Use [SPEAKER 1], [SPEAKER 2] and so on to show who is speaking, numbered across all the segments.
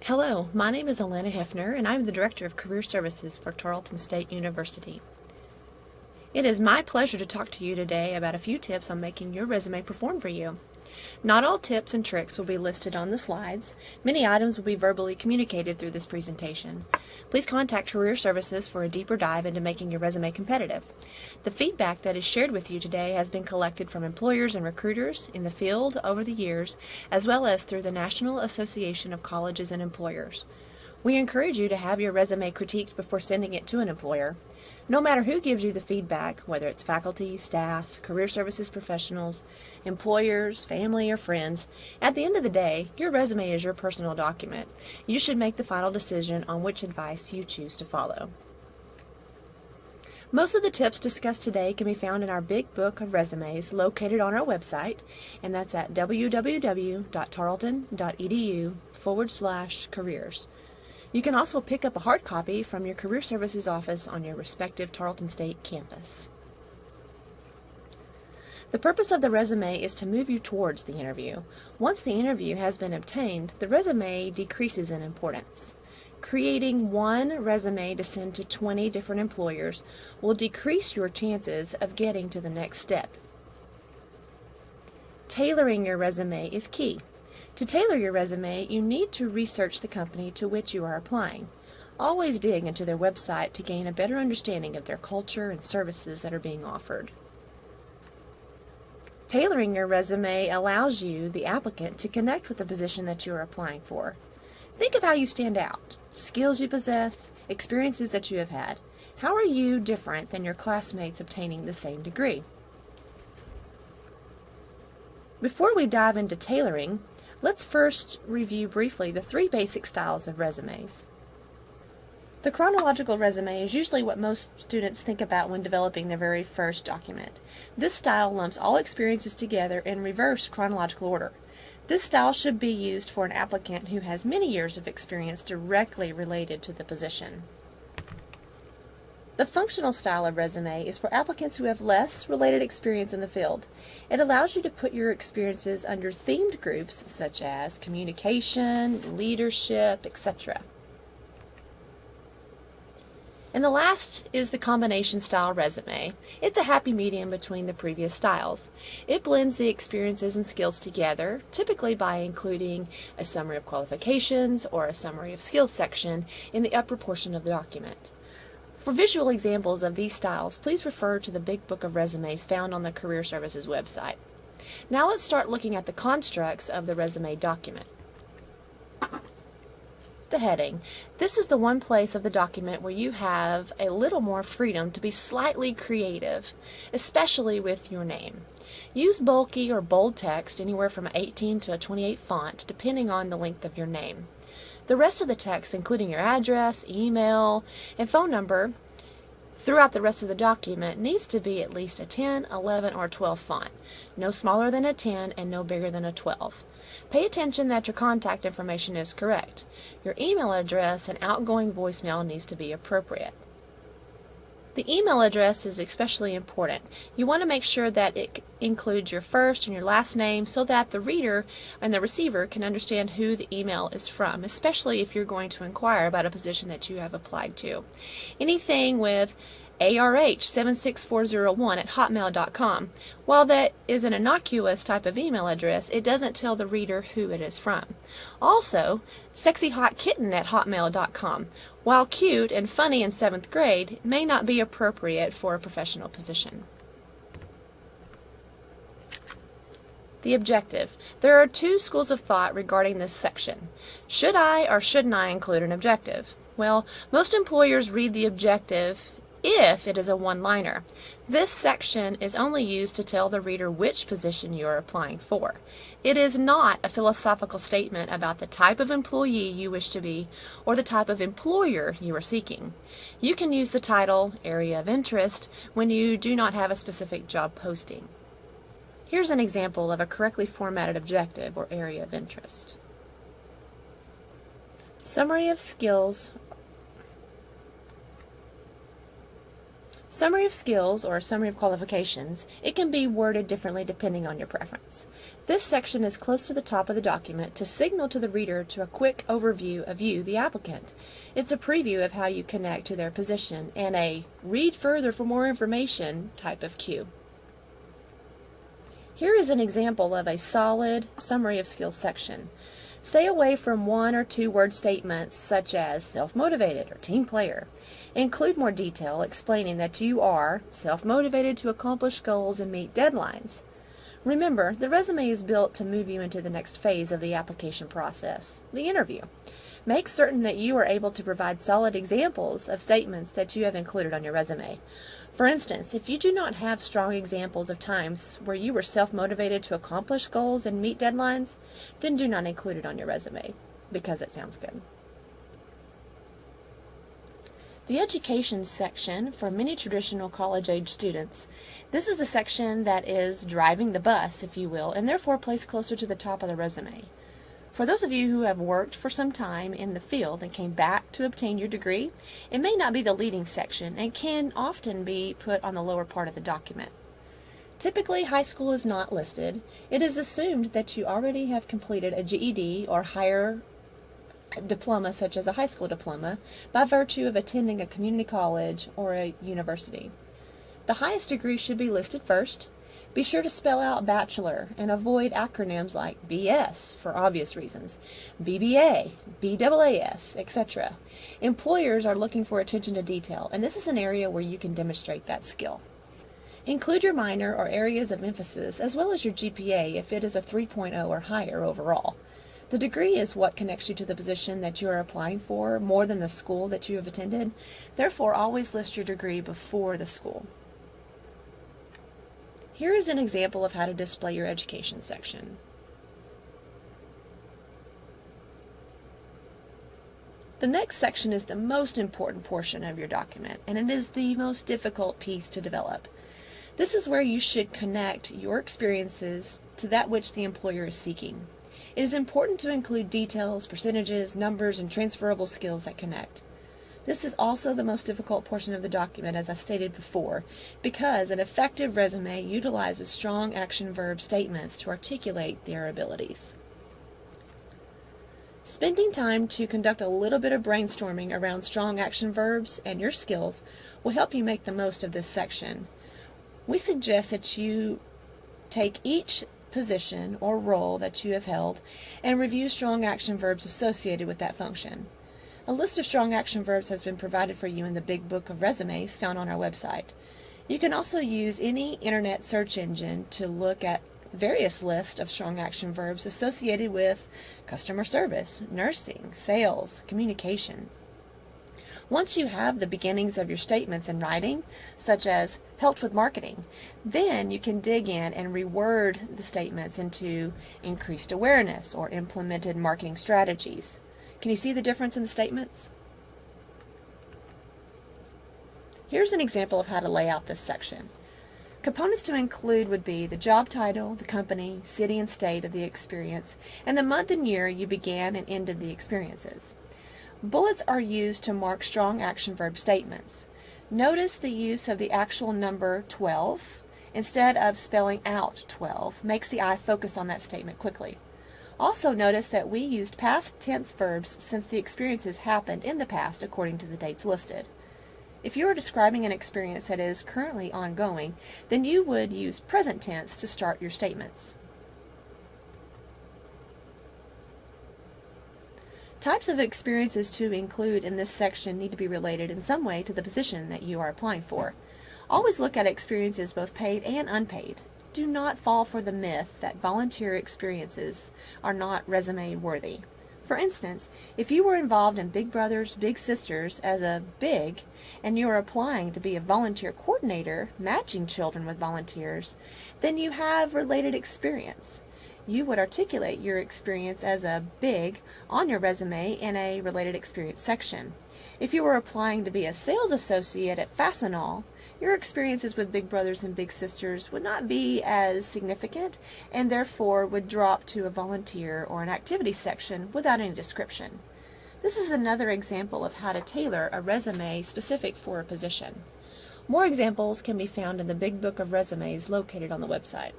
[SPEAKER 1] Hello, my name is Alana Hefner, and I'm the Director of Career Services for Tarleton State University. It is my pleasure to talk to you today about a few tips on making your resume perform for you. Not all tips and tricks will be listed on the slides. Many items will be verbally communicated through this presentation. Please contact Career Services for a deeper dive into making your resume competitive. The feedback that is shared with you today has been collected from employers and recruiters in the field over the years, as well as through the National Association of Colleges and Employers. We encourage you to have your resume critiqued before sending it to an employer. No matter who gives you the feedback, whether it's faculty, staff, career services professionals, employers, family, or friends, at the end of the day, your resume is your personal document. You should make the final decision on which advice you choose to follow. Most of the tips discussed today can be found in our big book of resumes located on our website, and that's at www.tarleton.edu/careers. You can also pick up a hard copy from your Career Services office on your respective Tarleton State campus. The purpose of the resume is to move you towards the interview. Once the interview has been obtained, the resume decreases in importance. Creating one resume to send to 20 different employers will decrease your chances of getting to the next step. Tailoring your resume is key. To tailor your resume, you need to research the company to which you are applying. Always dig into their website to gain a better understanding of their culture and services that are being offered. Tailoring your resume allows you, the applicant, to connect with the position that you are applying for. Think of how you stand out, skills you possess, experiences that you have had. How are you different than your classmates obtaining the same degree? Before we dive into tailoring, let's first review briefly the three basic styles of resumes. The chronological resume is usually what most students think about when developing their very first document. This style lumps all experiences together in reverse chronological order. This style should be used for an applicant who has many years of experience directly related to the position. The functional style of resume is for applicants who have less related experience in the field. It allows you to put your experiences under themed groups such as communication, leadership, etc. And the last is the combination style resume. It's a happy medium between the previous styles. It blends the experiences and skills together, typically by including a summary of qualifications or a summary of skills section in the upper portion of the document. For visual examples of these styles, please refer to the big book of resumes found on the Career Services website. Now let's start looking at the constructs of the resume document. The heading. This is the one place of the document where you have a little more freedom to be slightly creative, especially with your name. Use bulky or bold text anywhere from 18 to a 28 font, depending on the length of your name. The rest of the text, including your address, email, and phone number, throughout the rest of the document needs to be at least a 10, 11, or 12 font. No smaller than a 10 and no bigger than a 12. Pay attention that your contact information is correct. Your email address and outgoing voicemail needs to be appropriate. The email address is especially important. You want to make sure that it includes your first and your last name so that the reader and the receiver can understand who the email is from, especially if you're going to inquire about a position that you have applied to. Anything with ARH76401@hotmail.com. While that is an innocuous type of email address, it doesn't tell the reader who it is from. Also, sexyhotkitten@hotmail.com. While cute and funny in 7th grade, may not be appropriate for a professional position. The objective. There are two schools of thought regarding this section. Should I or shouldn't I include an objective? Well, most employers read the objective if it is a one-liner. This section is only used to tell the reader which position you are applying for. It is not a philosophical statement about the type of employee you wish to be or the type of employer you are seeking. You can use the title, area of interest, when you do not have a specific job posting. Here's an example of a correctly formatted objective or area of interest. Summary of skills Summary of skills or summary of qualifications, it can be worded differently depending on your preference. This section is close to the top of the document to signal to the reader to a quick overview of you, the applicant. It's a preview of how you connect to their position and a read further for more information type of cue. Here is an example of a solid summary of skills section. Stay away from one or two word statements such as self-motivated or team player. Include more detail explaining that you are self-motivated to accomplish goals and meet deadlines. Remember, the resume is built to move you into the next phase of the application process, the interview. Make certain that you are able to provide solid examples of statements that you have included on your resume. For instance, if you do not have strong examples of times where you were self-motivated to accomplish goals and meet deadlines, then do not include it on your resume, because it sounds good. The education section for many traditional college-age students. This is the section that is driving the bus, if you will, and therefore placed closer to the top of the resume. For those of you who have worked for some time in the field and came back to obtain your degree, it may not be the leading section and can often be put on the lower part of the document. Typically, high school is not listed. It is assumed that you already have completed a GED or higher diploma, such as a high school diploma, by virtue of attending a community college or a university. The highest degree should be listed first. Be sure to spell out bachelor and avoid acronyms like BS for obvious reasons, BBA, BAAS, etc. Employers are looking for attention to detail, and this is an area where you can demonstrate that skill. Include your minor or areas of emphasis as well as your GPA if it is a 3.0 or higher overall. The degree is what connects you to the position that you are applying for more than the school that you have attended. Therefore, always list your degree before the school. Here is an example of how to display your education section. The next section is the most important portion of your document, and it is the most difficult piece to develop. This is where you should connect your experiences to that which the employer is seeking. It is important to include details, percentages, numbers, and transferable skills that connect. This is also the most difficult portion of the document, as I stated before, because an effective resume utilizes strong action verb statements to articulate their abilities. Spending time to conduct a little bit of brainstorming around strong action verbs and your skills will help you make the most of this section. We suggest that you take each position or role that you have held and review strong action verbs associated with that function. A list of strong action verbs has been provided for you in the Big Book of Resumes found on our website. You can also use any internet search engine to look at various lists of strong action verbs associated with customer service, nursing, sales, communication. Once you have the beginnings of your statements in writing, such as helped with marketing, then you can dig in and reword the statements into increased awareness or implemented marketing strategies. Can you see the difference in the statements? Here's an example of how to lay out this section. Components to include would be the job title, the company, city and state of the experience, and the month and year you began and ended the experiences. Bullets are used to mark strong action verb statements. Notice the use of the actual number 12 instead of spelling out 12 makes the eye focus on that statement quickly. Also notice that we used past tense verbs since the experiences happened in the past according to the dates listed. If you are describing an experience that is currently ongoing, then you would use present tense to start your statements. Types of experiences to include in this section need to be related in some way to the position that you are applying for. Always look at experiences both paid and unpaid. Do not fall for the myth that volunteer experiences are not resume worthy. For instance, if you were involved in Big Brothers Big Sisters as a big, and you are applying to be a volunteer coordinator matching children with volunteers, then you have related experience. You would articulate your experience as a big on your resume in a related experience section. If you were applying to be a sales associate at Fastenal, your experiences with Big Brothers and Big Sisters would not be as significant and therefore would drop to a volunteer or an activity section without any description. This is another example of how to tailor a resume specific for a position. More examples can be found in the Big Book of Resumes located on the website.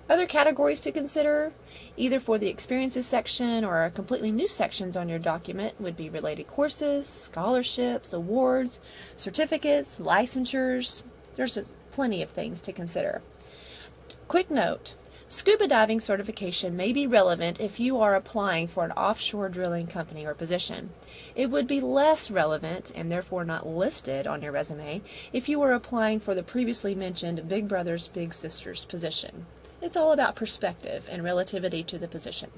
[SPEAKER 1] Other categories to consider, either for the experiences section or completely new sections on your document, would be related courses, scholarships, awards, certificates, licensures. There's plenty of things to consider. Quick note, scuba diving certification may be relevant if you are applying for an offshore drilling company or position. It would be less relevant, and therefore not listed on your resume, if you were applying for the previously mentioned Big Brothers Big Sisters position. It's all about perspective and relativity to the position.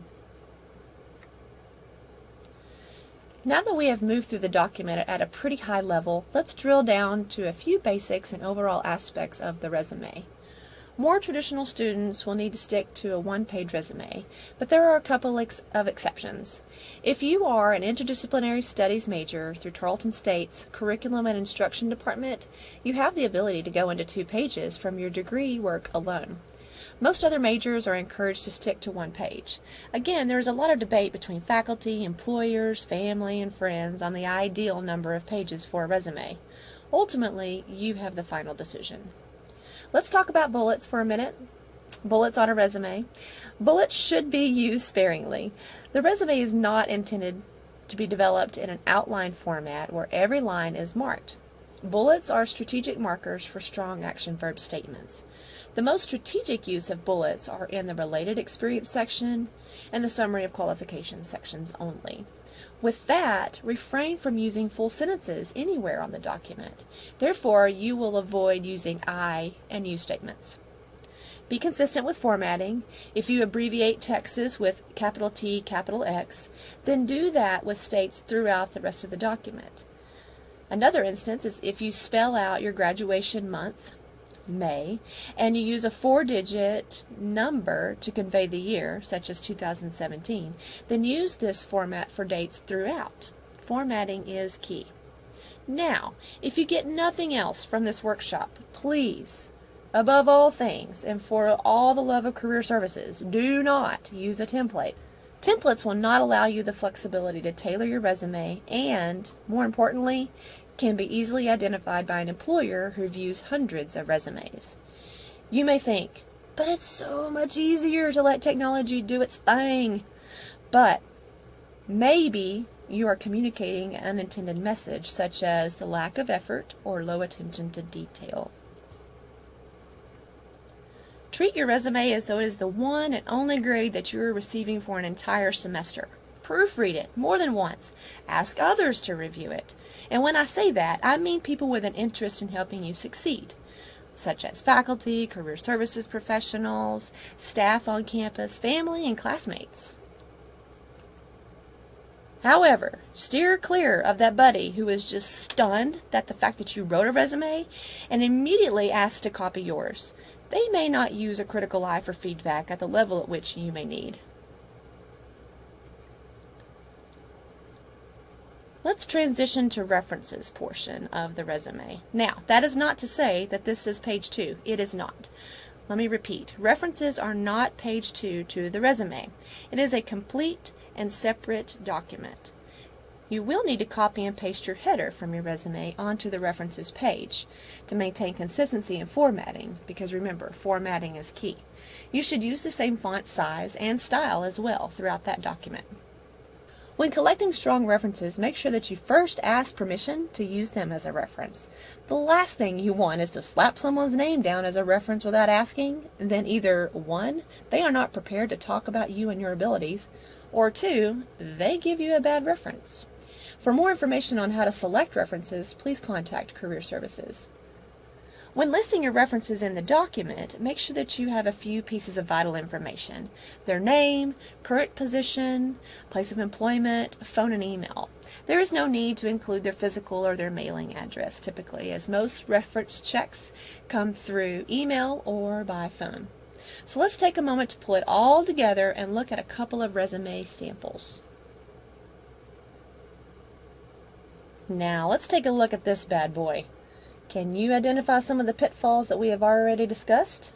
[SPEAKER 1] Now that we have moved through the document at a pretty high level, let's drill down to a few basics and overall aspects of the resume. More traditional students will need to stick to a one-page resume, but there are a couple of exceptions. If you are an interdisciplinary studies major through Tarleton State's Curriculum and Instruction Department, you have the ability to go into 2 pages from your degree work alone. Most other majors are encouraged to stick to 1 page. Again, there is a lot of debate between faculty, employers, family, and friends on the ideal number of pages for a resume. Ultimately, you have the final decision. Let's talk about bullets for a minute. Bullets on a resume. Bullets should be used sparingly. The resume is not intended to be developed in an outline format where every line is marked. Bullets are strategic markers for strong action verb statements. The most strategic use of bullets are in the related experience section and the summary of qualifications sections only. With that, refrain from using full sentences anywhere on the document. Therefore, you will avoid using I and you statements. Be consistent with formatting. If you abbreviate texts with capital T, capital X, then do that with states throughout the rest of the document. Another instance is if you spell out your graduation month, May, and you use a 4-digit number to convey the year, such as 2017, then use this format for dates throughout. Formatting is key. Now, if you get nothing else from this workshop, please, above all things, and for all the love of career services, do not use a template. Templates will not allow you the flexibility to tailor your resume and, more importantly, can be easily identified by an employer who views hundreds of resumes. You may think, but it's so much easier to let technology do its thing. But maybe you are communicating an unintended message, such as the lack of effort or low attention to detail. Treat your resume as though it is the one and only grade that you are receiving for an entire semester. Proofread it more than once. Ask others to review it. And when I say that, I mean people with an interest in helping you succeed, such as faculty, career services professionals, staff on campus, family, and classmates. However, steer clear of that buddy who is just stunned at the fact that you wrote a resume and immediately asks to copy yours. They may not use a critical eye for feedback at the level at which you may need. Let's transition to references portion of the resume. Now, that is not to say that this is page 2. It is not. Let me repeat. References are not page 2 to the resume. It is a complete and separate document. You will need to copy and paste your header from your resume onto the references page to maintain consistency in formatting, because remember, formatting is key. You should use the same font size and style as well throughout that document. When collecting strong references, make sure that you first ask permission to use them as a reference. The last thing you want is to slap someone's name down as a reference without asking, and then either 1, they are not prepared to talk about you and your abilities, or 2, they give you a bad reference. For more information on how to select references, please contact Career Services. When listing your references in the document, make sure that you have a few pieces of vital information: their name, current position, place of employment, phone and email. There is no need to include their physical or their mailing address typically, as most reference checks come through email or by phone. So let's take a moment to pull it all together and look at a couple of resume samples. Now let's take a look at this bad boy. Can you identify some of the pitfalls that we have already discussed?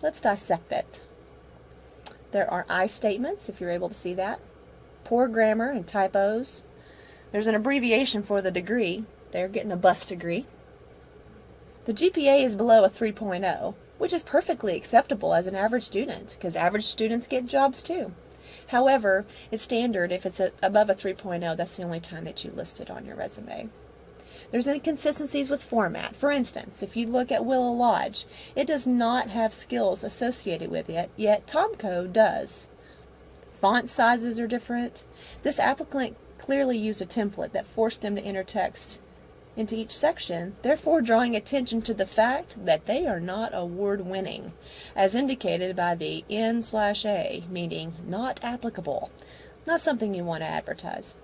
[SPEAKER 1] Let's dissect it. There are I statements, if you're able to see that. Poor grammar and typos. There's an abbreviation for the degree. they're getting a bus degree. The GPA is below a 3.0, which is perfectly acceptable as an average student, because average students get jobs too. However, it's standard if it's above a 3.0, that's the only time that you list it on your resume. There's inconsistencies with format. For instance, if you look at Willow Lodge, it does not have skills associated with it, yet Tomco does. Font sizes are different. This applicant clearly used a template that forced them to enter text into each section, therefore drawing attention to the fact that they are not award-winning, as indicated by the N/A, meaning not applicable, not something you want to advertise.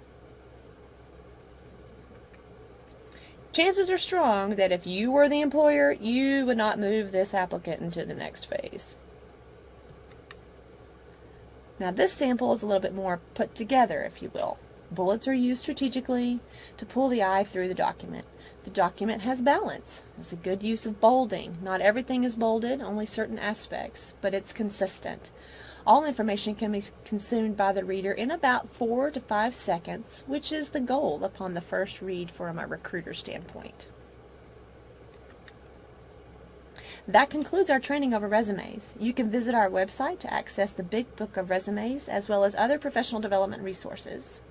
[SPEAKER 1] Chances are strong that if you were the employer, you would not move this applicant into the next phase. Now this sample is a little bit more put together, if you will. Bullets are used strategically to pull the eye through the document. The document has balance. It's a good use of bolding. Not everything is bolded, only certain aspects, but it's consistent. All information can be consumed by the reader in about 4 to 5 seconds, which is the goal upon the first read from a recruiter standpoint. That concludes our training over resumes. You can visit our website to access the Big Book of Resumes as well as other professional development resources.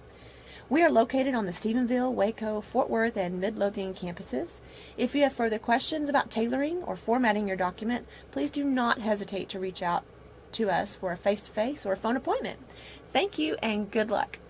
[SPEAKER 1] We are located on the Stephenville, Waco, Fort Worth, and Midlothian campuses. If you have further questions about tailoring or formatting your document, please do not hesitate to reach out to us for a face-to-face or a phone appointment. Thank you and good luck.